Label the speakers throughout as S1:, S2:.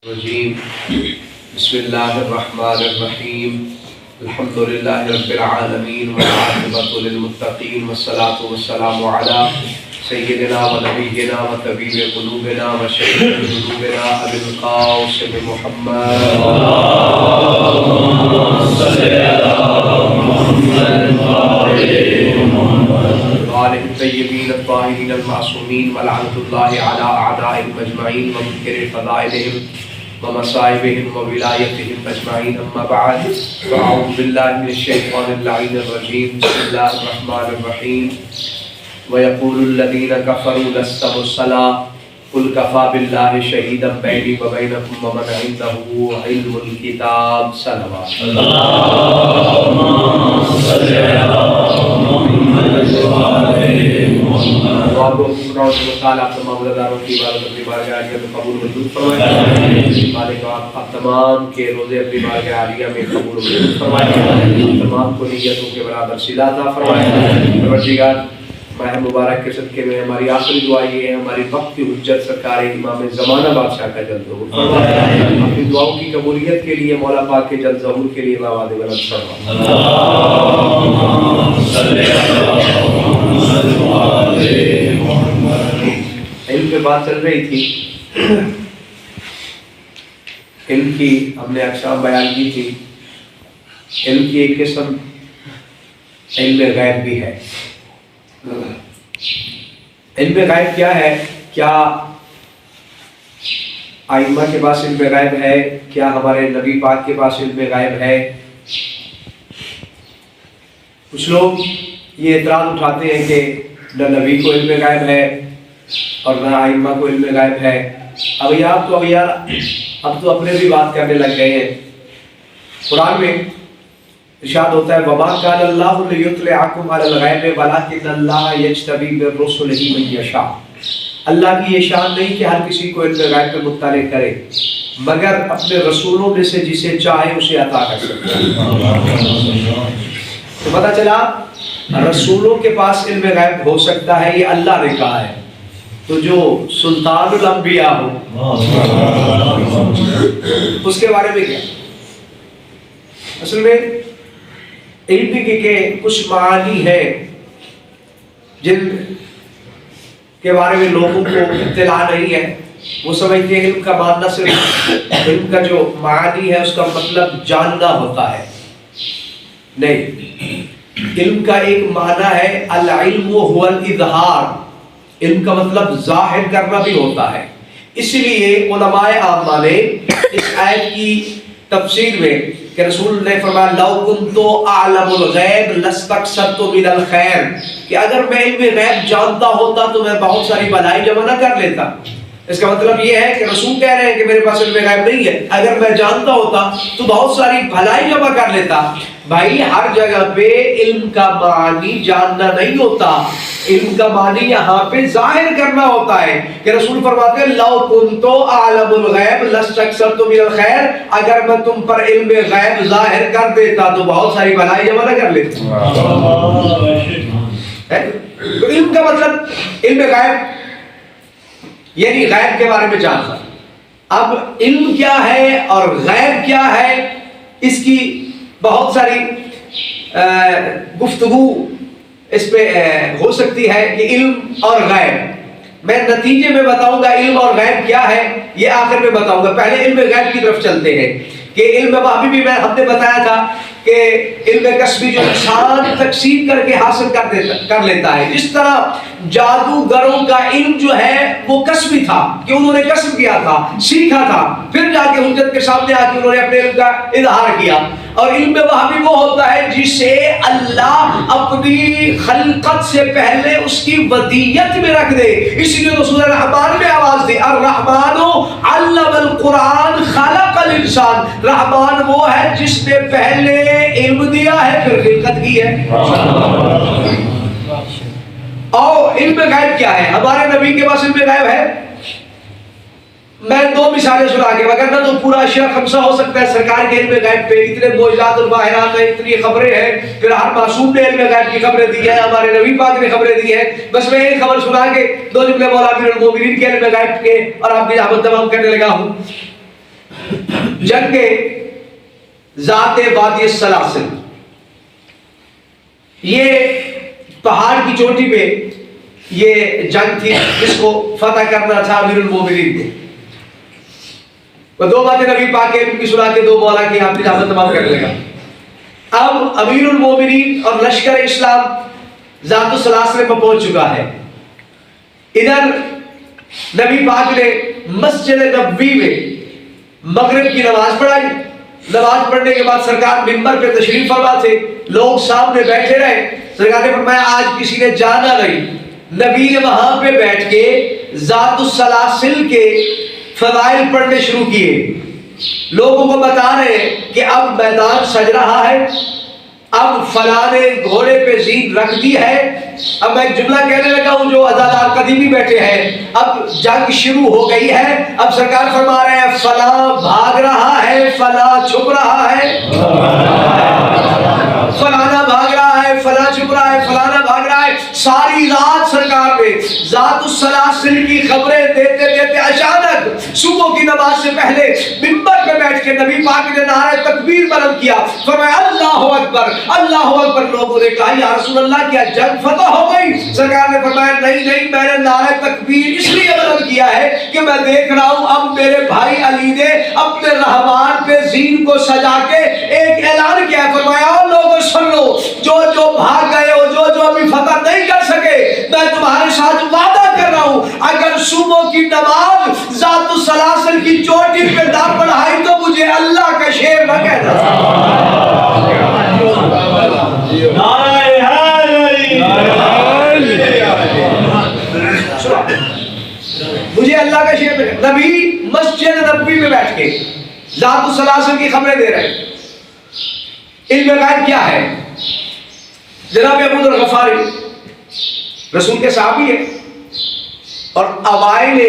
S1: الرجيم بسم الله الرحمن الرحيم الحمد لله رب العالمين والعاقبة للمتقين والصلاة والسلام على سيدنا ونبينا وطبيب قلوبنا وشفيع ذنوبنا أبي القاسم محمد وآله الطيبين الطاهرين المعصومين ولعنة الله على أعدائهم أجمعين ومنكر فضائلهم ومصائبهم وولايتهم أجمعين أما بعد فأعوذ بالله من الشيطان اللعين الرجيم بسم الله الرحمن الرحيم ويقول الذين كفروا لست مرسلا قل كفى بالله شهيدا بيني وبينكم ومن عنده علم الكتاب صلوات
S2: اللهم صل على محمد وعلى
S1: آپ تمام روزداروں کی عبادت اپنی بارگاہ عالیہ میں قبول منظور فرمائے. مالک آپ تمام کے روزے اپنی بارگاہ عالیہ میں قبول منظور فرمائے. تمام کو نیتوں کے برابر صلہ عطا فرمائے. پروردگار ماہ مبارک کے صدقے میں ہماری آخری دعا یہ ہے ہماری وقت کی حجت سرکار امام زمانہ بادشاہ کا جلد ظہور فرمائے. اپنی دعاؤں کی قبولیت کے لیے مولا پاک کے جلد ظہور کے لیے آواز بلند فرمائے.
S2: اللهم صل على محمد وعلى
S1: علم پہ بات چل رہی تھی. علم کی ہم نے اقسام بیان کی تھی. علم کی ایک قسم علم غیب بھی ہے. علم غیب کیا ہے؟ کیا ائمہ کے پاس علم غیب ہے؟ کیا ہمارے نبی پاک کے پاس علم غیب ہے؟ کچھ لوگ یہ اعتراض اٹھاتے ہیں کہ نہ نبی کو علم غیب ہے اور نہ ائمہ کو علم غیب ہے. اب تو اپنے بھی بات کرنے لگ گئے ہیں. قرآن میں ارشاد ہوتا ہے وَمَا كَانَ اللَّهُ لِيُطْلِعَكُمْ عَلَى الْغَيْبِ وَلَكِنَّ اللَّهَ يَجْتَبِي مِن رُّسُلِهِ مَن يَشَاءُ. اللہ کی یہ شان نہیں کہ ہر کسی کو علم غیب پہ مطلع کرے مگر اپنے رسولوں میں سے جسے چاہے اسے عطا کر سکتا ہے. تو پتہ چلا رسولوں کے پاس علم غیب ہو سکتا ہے، یہ اللہ نے کہا ہے. تو جو سلطان الانبیاء ہو اس کے بارے میں کیا؟ اصل میں علم کے کچھ معانی ہیں جن کے بارے میں لوگوں کو اطلاع نہیں ہے. وہ سمجھتے ہیں علم کا معنی صرف علم کا جو معانی ہے اس کا مطلب جاننا ہوتا ہے. نہیں، علم کا ایک معنی ہے العلم هو الاظہار. علم کا مطلب ظاہر کرنا بھی ہوتا ہے. اس لیے علماء عامہ نے اس آیت کی تفسیر میں کہ رسول نے فرمایا لو کنت اعلم الغیب لاستکثرت من الخیر، کہ اگر میں علم غیب جانتا ہوتا تو میں بہت ساری بھلائی جمع نہ کر لیتا. اس کا مطلب یہ ہے کہ رسول کہہ رہے ہیں کہ میرے پاس علم غیب نہیں ہے، اگر میں جانتا ہوتا تو بہت ساری بھلائی جمع کر لیتا. بھائی ہر جگہ پہ علم کا معنی جاننا نہیں ہوتا، علم کا معنی یہاں پہ ظاہر کرنا ہوتا ہے. کہ رسول فرماتے ہیں لو کنت اعلم الغیب لاستکثرت من الخیر، اگر میں تم پر علم غیب ظاہر کر دیتا تو بہت ساری بھلائی جمع نہ کر لیتا. تو علم کا مطلب علم غیب یعنی غیب کے بارے میں جاننا. اب علم کیا ہے اور غیب کیا ہے، اس کی بہت ساری گفتگو اس پہ ہو سکتی ہے کہ علم اور غیب. میں نتیجے میں بتاؤں گا علم اور غیب کیا ہے، یہ آخر میں بتاؤں گا. پہلے علم غیب کی طرف چلتے ہیں کہ علم وحی بھی ہم نے بتایا تھا کہ علم کسبی جو انسان تکسیب کر کے حاصل کر لیتا ہے. جس طرح جادوگروں کا علم جو ہے وہ کسبی تھا کہ انہوں نے کسب کیا تھا، سیکھا تھا، پھر جا کے حجت کے سامنے آ کے انہوں نے اپنے علم کا اظہار کیا. اور علم وحی وہ ہوتا ہے جسے اللہ اپنی خلقت سے پہلے اس کی ودیت میں رکھ دے. اس لیے تو سورہ رحمان میں آواز دی الرحمن علم القرآن خلق الانسان. رحمان وہ ہے جس نے پہلے علم دیا ہے پھر خلقت کی ہے. اور علم غیب کیا ہے؟ ہمارے نبی کے پاس علم غیب ہے. میں دو مثالیں سنا کے وغیرہ تو پورا اشیاء خمسہ ہو سکتا ہے. سرکار کے علم غیب پہ اتنے معجزات اور باہرات ہیں، اتنی خبریں ہیں. پھر ہر معصوم نے علم غیب کی خبریں دی ہیں، ہمارے نبی پاک نے خبریں دی ہیں. بس میں ایک خبر سنا کے دو جملے مولا امیر المومنین کے علم غیب کے اور آپ کی رحمت تمام کرنے لگا ہوں. جنگ ذات وادی السلاسل، یہ پہاڑ کی چوٹی پہ یہ جنگ تھی جس کو فتح کرنا تھا امیر المومنین کو. وہ دو باتیں نبی پاک کے کی سنا کے دو مولا کی آپ کی اجازت تمام کر لے گا. اب امیر المومنین اور لشکر اسلام ذات السلاسل میں پہنچ چکا ہے. ادھر نبی پاک نے مسجد نبوی میں مغرب کی نماز پڑھائی. نماز پڑھنے کے بعد سرکار منبر پہ تشریف فرما تھے، لوگ سامنے بیٹھے رہے. سرکار نے فرمایا آج کسی نے جانا نہیں. نبی نے وہاں پہ بیٹھ کے ذات السلاسل کے فضائل پڑھنے شروع کیے. لوگوں کو بتا رہے ہیں کہ اب میدان سج رہا ہے، اب فلاں نے گھوڑے پہ زین رکھ دی ہے. اب میں ایک جملہ کہنے لگا ہوں جو عزادار قدیمی بیٹھے ہیں، اب جنگ شروع ہو گئی ہے. اب سرکار فرما رہے ہیں فلاں بھاگ رہا ہے، فلاں چھپ رہا ہے، فلانا بھاگ رہا ہے، فلاں چھپ رہا ہے، فلانا بھاگ رہا ہے. ساری رات سرکار نے ذات السلاسل کی خبریں دیتے دیتے اچانک صبح کی نماز سے پہلے منبر پہ بیٹھ کے نبی پاک نے نعرہ تکبیر بلند کیا. فرمایا اللہ اکبر، اللہ اکبر. لوگوں نے کہا یا رسول اللہ کیا جنگ فتح ہو گئی؟ سرکار نے فرمایا نہیں نہیں، میں نے نعرہ تکبیر اس لیے بلند کیا ہے کہ میں دیکھ رہا ہوں اب میرے بھائی علی نے اپنے رہبان پہ زین کو سجا کے ایک اعلان کیا ہے. فرمایا لوگوں سن لو، جو جو بھاگ گئے ہو، جو جو ابھی فتح نہیں کر سکے، میں تمہارے ساتھ وعدہ کر رہا ہوں اگر صبح کی نماز ذات السلاسل کی چوٹی پہ نہ پڑھائی تو مجھے اللہ کا شیر نہ کہنا. مجھے اللہ کا شیر نہ. نبی مسجد نبوی میں بیٹھ کے ذات السلاسل کی خبریں دے رہے ہیں. علم غیب کیا ہے؟ جناب ابو ذر غفاری رسول کے صحابی ہیں اور اوائل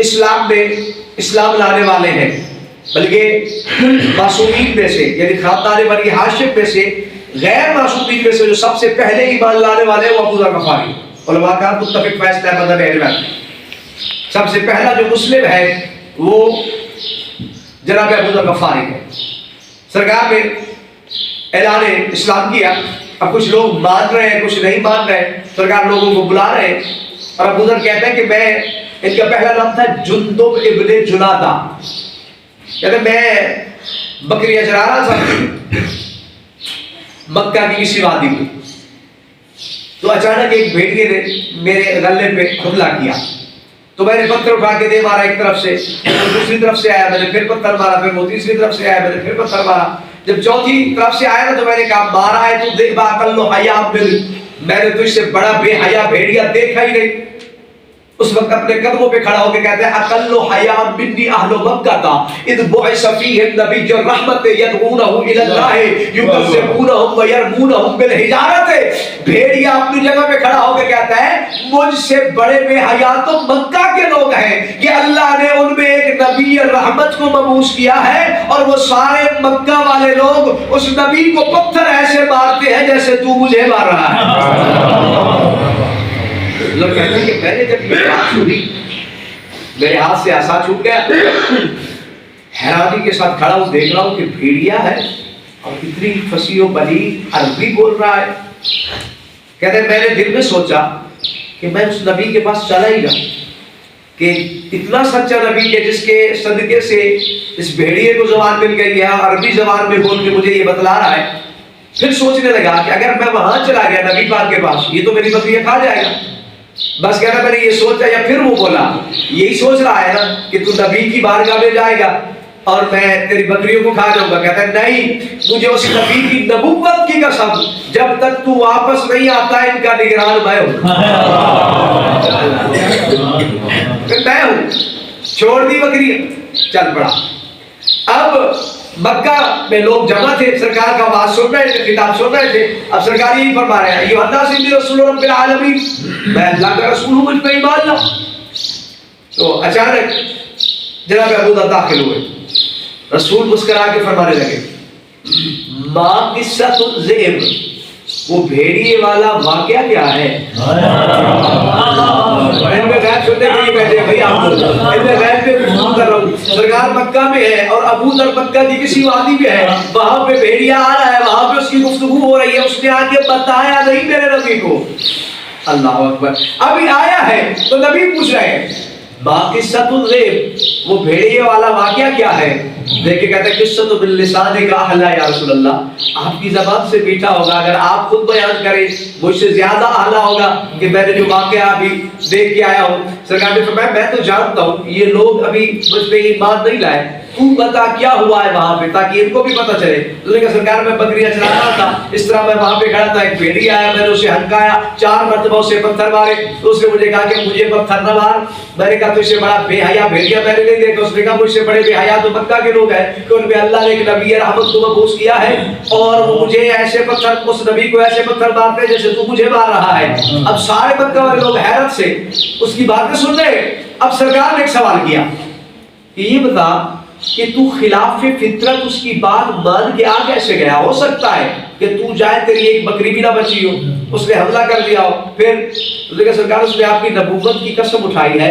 S1: اسلام میں اسلام لانے والے ہیں، بلکہ معصومین میں سے یعنی خاندان بنی ہاشم میں سے غیر معصومین میں سے جو سب سے پہلے ایمان لانے والے ہیں وہ ابو ذر غفاری. علماء کا متفق فیصلہ ہے مذہب اہل بیت، سب سے پہلا جو مسلم ہے وہ جناب ابو ذر غفاری ہے. سرکار نے اعلان اسلام کیا. اب کچھ لوگ مان رہے ہیں، کچھ نہیں مان رہے. سرکار لوگوں کو بلا رہے ہیں اور ابو ذر کہتے ہیں کہ میں، ان کا پہلا نام تھا جندب ابن جنادہ، کہتے ہیں میں بکریاں چرا رہا تھا مکہ کی کسی وادی میں، تو اچانک ایک بھیڑیے نے میرے غلے پہ حملہ کیا. تو میں نے پتھر اٹھا کے دے مارا ایک طرف سے، دوسری طرف سے آیا میں نے پھر پتھر مارا، پھر وہ تیسری طرف سے آیا میں نے پھر پتھر مارا. جب چوتھی طرف سے آیا نا تو میں نے کہا مارا ہے تو دیکھ باقل و حیا بل، میں نے تجھ سے بڑا بے حیا بھیڑیا دیکھا ہی نہیں. اس وقت اپنے قدموں پہ کھڑا ہو کے کہتے ہیں اقل حیا منی اہل مکہ کا اذ بعث فیہم نبی الرحمت یدعونہ الی اللہ یکذبونہم ویرمونہم بالحجارۃ. بھیڑیا اپنی جگہ پہ کھڑا ہو کے کہتا ہے مجھ سے بڑے بے حیا تو مکہ کے لوگ ہیں کہ اللہ نے ان میں ایک نبی رحمت کو مبعوث کیا ہے اور وہ سارے مکہ والے لوگ اس نبی کو پتھر ایسے مارتے ہیں جیسے تو مجھے مار رہا ہے. لوگ کہتے ہیں کہ میں نے جب یہ بات سنی میرے ہاتھ سے عصا چھوٹ گیا. حیرانی کے ساتھ کھڑا ہوں، دیکھ رہا ہوں کہ بھیڑیا ہے اور اتنی فصیح و بلیغ عربی بول رہا ہے. کہتے ہیں میں نے دل میں سوچا کہ میں اس نبی کے پاس چلا ہی جاؤں کہ اتنا سچا نبی ہے جس کے صدقے سے اس بھیڑیے کو زبان مل گئی ہے، عربی زبان میں بول کے مجھے یہ بتلا رہا ہے. پھر سوچنے لگا کہ اگر میں وہاں چلا گیا نبی پاک کے پاس یہ تو میری بکریاں کھا جائے گا. بس کہنا میں نے یہ سوچا. یا پھر وہ بولا یہی سوچ رہا ہے نا کہ تو نبی کی بارگاہ میں جائے گا اور میں تیری بکریوں کو کھا جاؤں گا. کہتا ہے نہیں، مجھے اس نبی کی نبوت کی قسم جب تک تو واپس نہیں آتا ان کا نگران میں ہوں. میں ہوں. چھوڑ دی بکری، چل پڑا. اب مکہ میں لوگ جمع تھے، سرکار کا آواز سن رہے تھے، خطاب سن رہے تھے. اب سرکار یہی فرما رہے ہیں ایھا الناس انی رسول رب العالمین، میں اللہ کا رسول ہوں، مجھ پہ ایمان لاؤ. تو اچانک جناب ابو ذر داخل ہوئے. رسول مسکرا کے فرمانے لگے ما قصۃ الذئب، وہ بھیڑیے والا واقعہ کیا ہے؟ ان میں غیب سننے کے لیے بیٹھے ہیں بھائی آپ لوگ، ان میں غیب پہ گفتگو کر رہا ہوں۔ سرکار مکہ میں ہے اور ابو ذر مکہ کی کسی وادی میں ہے، وہاں پہ بھیڑیا آ رہا ہے، وہاں پہ اس کی گفتگو ہو رہی ہے، اس نے آ کے بتایا نہیں میرے نبی کو۔ اللہ اکبر، ابھی آیا ہے تو نبی پوچھ رہے ہیں باقصۃ الذئب، وہ بھیڑیے والا واقعہ کیا ہے؟ دیکھیں کہتے ہیں قصۃ باللسان کا احلی یا رسول اللہ، آپ کی زبان سے میٹھا ہوگا، اگر آپ خود بیان کریں مجھ سے زیادہ اعلیٰ ہوگا کہ میں نے جو واقعہ ابھی دیکھ کے آیا ہوں۔ سرکار نے فرمایا میں تو جانتا ہوں یہ لوگ ابھی مجھ پہ ایمان نہیں لائے، تو بتا کیا ہوا ہے وہاں پہ تاکہ ان کو بھی پتہ چلے۔ تو نے کہا سرکار میں بکریاں چلا رہا تھا، اس طرح میں وہاں پہ کھڑا تھا، ایک بھیڑی آیا، میں نے اسے ہنکایا، 4 مرتبہ اسے پتھر مارے، تو اس نے مجھے کہا کہ مجھے پتھر نہ مار۔ میں نے کہا تو اسے بڑا بے حیا بھیڑیا میں نے نہیں دیکھا۔ اس نے کہا مجھ سے بڑے بے حیا تو مکہ کے لوگ ہیں کہ ان پہ اللہ نے ایک نبی رحمت کو مبعوث کیا ہے اور وہ مجھے ایسے پتھر، اس نبی کو ایسے پتھر مارتے جیسے تو مجھے مار رہا ہے۔ اب سارے مکہ والے لوگ حیرت سے اس کی باتیں سن رہے۔ اب سرکار نے ایک سوال کیا کہ یہ بتا کہ تو خلاف فطرت اس کی بات مان کے آ کیسے گیا؟ ہو سکتا ہے کہ تو جائے تیری ایک بکری بھی نہ بچی ہو، اس نے حملہ کر دیا ہو، پھر اس نے کہا سرکار اس نے آپ کی نبوت کی قسم اٹھائی ہے،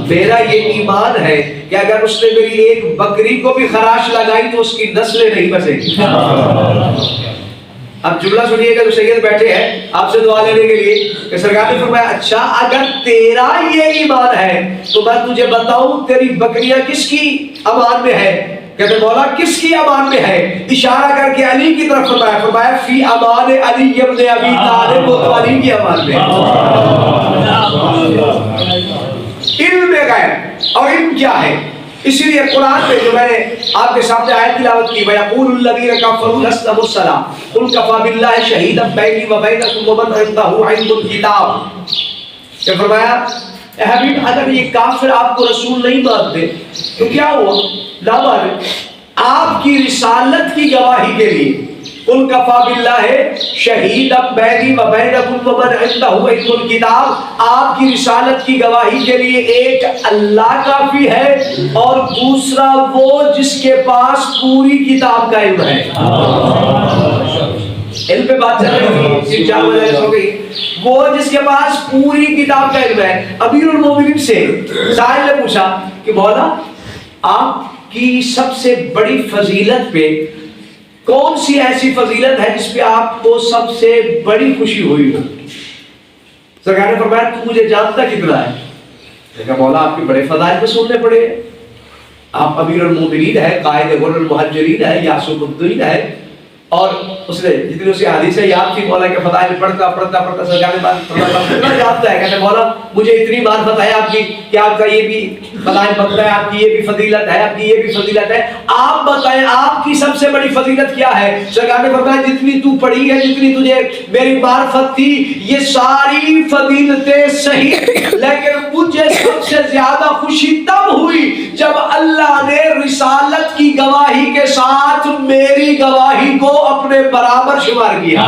S1: میرا یہ ایمان ہے کہ اگر اس نے میری ایک بکری کو بھی خراش لگائی تو اس کی نسلیں نہیں بچیں گی۔ اب جملہ سنیے گا، جو سید بیٹھے ہیں آپ سے دعا لینے کے لیے کہ سرکار نے فرمایا اچھا اگر تیرا یہ ایمان ہے تو میں تجھے بتاؤں تیری بکریاں کس کی امان میں ہے؟ کہتے مولا کس کی امان میں ہے؟ اشارہ کر کے علی کی طرف فرمایا، فرمایا فی امان علی ابن ابی طالب، وہ تو علی کی امان میں ہے۔ علم غیب، اور علم کیا ہے؟ اسی لیے قرآن میں جو میں نے آپ کے سامنے آیت تلاوت کی وَيَقُولُ الَّذِينَ كَفَرُوا لَسْتَ مُرْسَلًا قُلْ كَفَىٰ بِاللَّهِ شَهِيدًا بَيْنِي وَبَيْنَكُمْ وَمَنْ عِندَهُ عِلْمُ الْكِتَابِ۔ کہ فرمایا اے حبیب اگر یہ کافر آپ کو رسول نہیں مانتے تو کیا ہوا؟ نہ مانے، آپ کی رسالت کی گواہی کے لیے قُلْ كَفَىٰ بِاللَّهِ شَهِيدًا بَيْنِي وَبَيْنَكُمْ وَمَنْ عِندَهُ عِلْمُ الْكِتَابِ، آپ کی رسالت کی گواہی کے لیے ایک اللہ کافی ہے اور دوسرا وہ جس کے پاس پوری کتاب کا علم ہے۔ علم پہ بات چل رہی ہے، ہو گئی، وہ جس کے پاس پوری کتاب کا علم ہے۔ امیر المومنین سے سائل نے پوچھا کہ مولا آپ کی سب سے بڑی فضیلت پہ کون سی ایسی فضیلت ہے جس پہ آپ کو سب سے بڑی خوشی ہوئی ہو؟ سرکار نے فرمایا تو مجھے جانتا کتنا ہے؟ میں کہا مولا آپ کے بڑے فضائل پہ سننے پڑے، آپ امیر المومنین ہے، قائد غر المہاجرین ہے، یاسر الدین ہے، اور اس نے جتنی اسی حدیث ہے یاد تھی مولا کے فضائل پڑھتا سرکار نے اتنا جانتا ہے، کہتے مولا مجھے اتنی معرفت ہے آپ کی کہ آپ کا یہ بھی فضائل بنتا ہے، آپ کی یہ بھی فضیلت ہے، آپ کی یہ بھی فضیلت ہے، آپ بتائیں آپ کی سب سے بڑی فضیلت کیا ہے؟ سرکار نے فرمایا جتنی تو پڑھی ہے، جتنی تجھے میری معرفت تھی، یہ ساری فضیلتیں صحیح، لیکن مجھے سب سے زیادہ خوشی تب ہوئی جب اللہ نے رسالت کی گواہی کے ساتھ میری گواہی کو اپنے برابر شمار کیا۔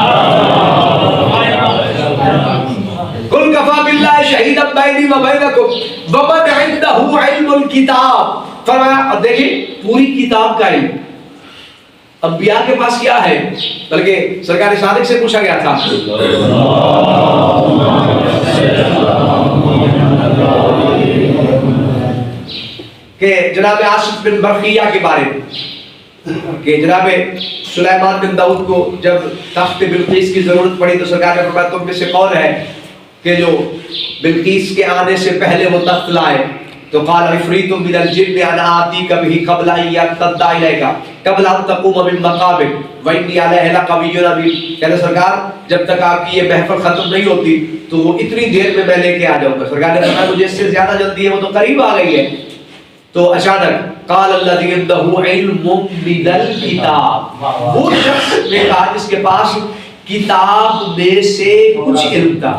S1: قل کفیٰ باللہ شہیدا بینی و بینکم ومن عندہ علم الکتاب، فرمایا دیکھیں پوری کتاب کا علم انبیاء کے پاس کیا ہے؟ بلکہ سرکار صادق سے پوچھا گیا تھا کہ جناب آصف بن برقیہ کے بارے میں کہ جناب سلیمان بن داؤد کو جب تخت بلقیس کی ضرورت پڑی تو سرکار نے فرمایا تم میں سے کون ہے کہ جو بلقیس کے آنے سے پہلے وہ تخت لائے؟ تو قال عفریت من الجن انا آتیک به قبل ان یرتد الیک قبل ان تقوم من مقامک وانی علیہ لقوی امین۔ کہتے سرکار جب تک آپ کی یہ محفل ختم نہیں ہوتی تو وہ اتنی دیر میں لے کے آ جاؤں گا۔ سرکار نے فرمایا مجھے اس سے زیادہ جلدی ہے، وہ تو قریب آ گئی ہے۔ تو اچانک قال الذی عنده علم من الکتاب، وہ شخص نے کہا جس کے پاس کتاب میں سے کچھ علم تھا۔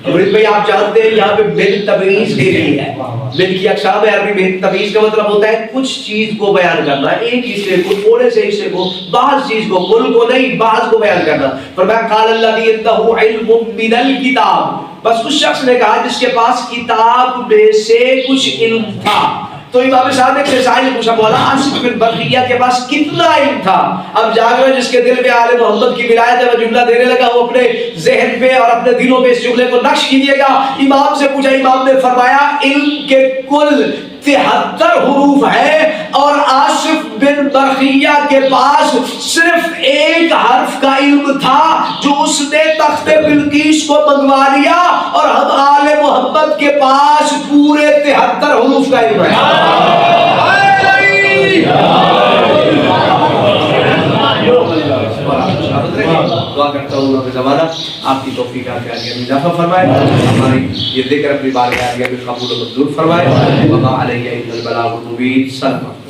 S1: امرت بھائی آپ جانتے ہیں یہاں پہ من تمییز دے رہی ہے، من کی اقسام عربی میں تمییز کا مطلب ہوتا ہے کچھ چیز کو بیان کرنا، ایک حصے کو، تھوڑے سے حصے کو، بعض چیز کو، کل کو نہیں بعض کو بیان کرنا۔ فرمایا قال الذی عنده علم من الکتاب، بس اس شخص نے کہا جس کے پاس کتاب میں سے کچھ علم تھا۔ تو امام صاحب نے کسائی نے پوچھا مولا آصف بن برقیہ کے پاس کتنا علم تھا؟ اب جاگر جس کے دل میں آل محمد کی ولایت ہے وہ جملہ دینے لگا، وہ اپنے ذہن پہ اور اپنے دلوں پہ اس جملے کو نقش کیجئے گا۔ امام سے پوچھا، امام نے فرمایا علم کے کل 73 حروف ہیں اور آصف بن برقیہ کے پاس صرف ایک حرف کا علم تھا جو اس نے تخت بلقیس کو منگوا لیا، اور ہم آل محمد کے پاس پورے 73 حروف کا علم ہے۔ دعا کرتا ہوں اللہ زمانہ آپ کی توفیق عالیہ میں اضافہ فرمائے، ہماری یہ ذکر اپنی بارگاہ عالیہ میں قبول و منظور فرمائے۔ وما علیہ الا البلاغ المبین۔ صلی اللہ